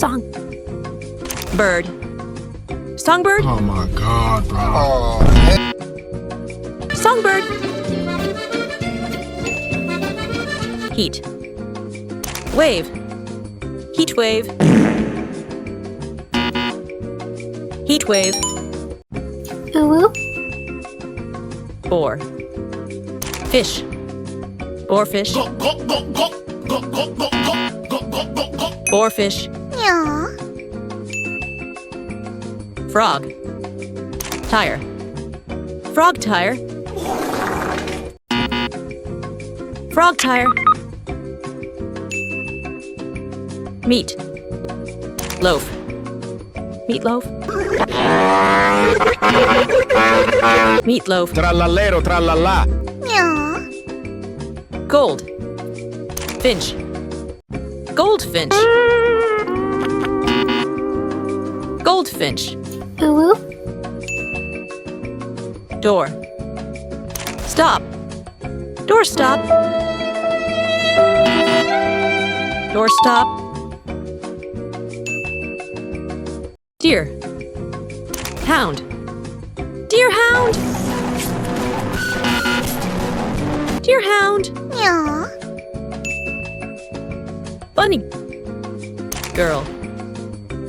Song. Bird. Songbird. Oh my God, bro. Songbird. Heat. Wave. Heat wave. Heat wave. Boar. Fish. Boarfish. Boarfish. Frog. Tire. Frog tire. Frog tire. Meat. Loaf. Meatloaf. Meatloaf. Trallallero, trallallà. Gold. Finch. Goldfinch. Goldfinch. Door. Stop. Door stop. Door stop. Deer. Hound. Deer hound. Deer hound. Bunny. Girl.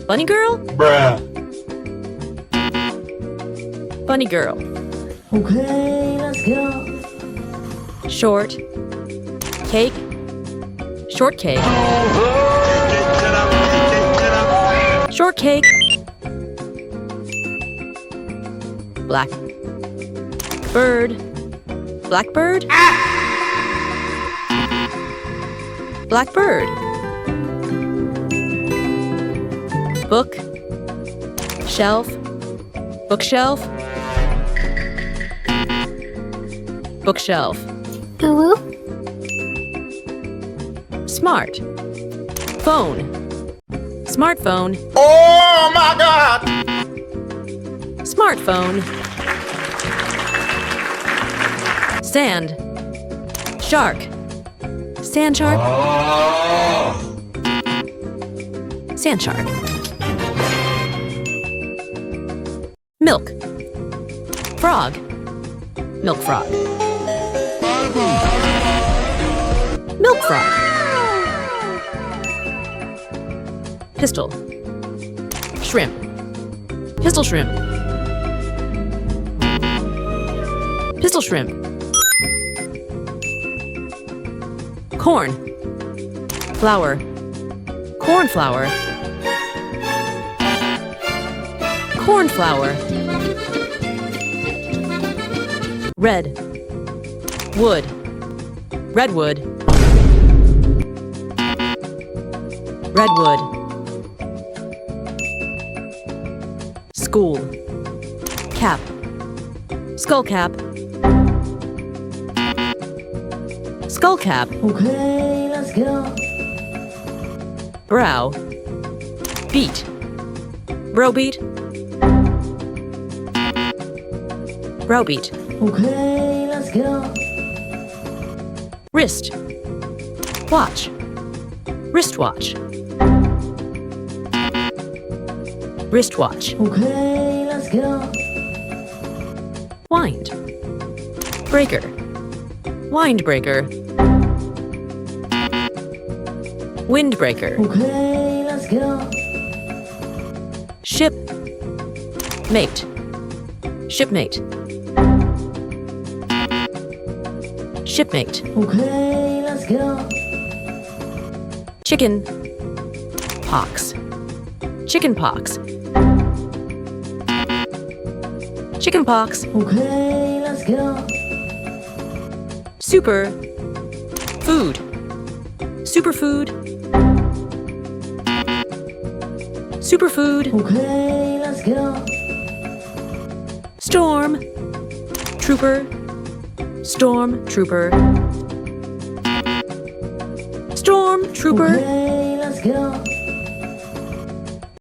Bunny girl? Bruh. Bunny girl. Okay, let's go. Short. Cake. Shortcake. Shortcake. Black. Bird. Blackbird. Blackbird. Book. Shelf. Bookshelf. Bookshelf. Smart. Phone. Smartphone. Oh my God. Smartphone. Sand. Shark. Sand shark. Sand shark. Milk. Frog. Milk frog. Milk frog. Pistol. Shrimp. Pistol shrimp. Pistol shrimp. Corn. Flour. Cornflower. Cornflower. Red. Wood. Redwood. Redwood. School. Cap. Skullcap. Skullcap. Okay, let's go. Brow. Beat. Browbeat. Browbeat. Okay, let's go. Wrist. Watch. Wristwatch. Wristwatch. Okay, let's go. Wind. Breaker. Windbreaker. Windbreaker. Okay, let's go. Ship. Mate. Shipmate. Shipmate. Okay, let's go. Chicken. Pox. Chicken pox. Chicken pox. Okay, let's go. Super. Food. Superfood. Superfood. Okay, let's go. Storm. Trooper. Storm trooper. Storm trooper. Okay, let's go.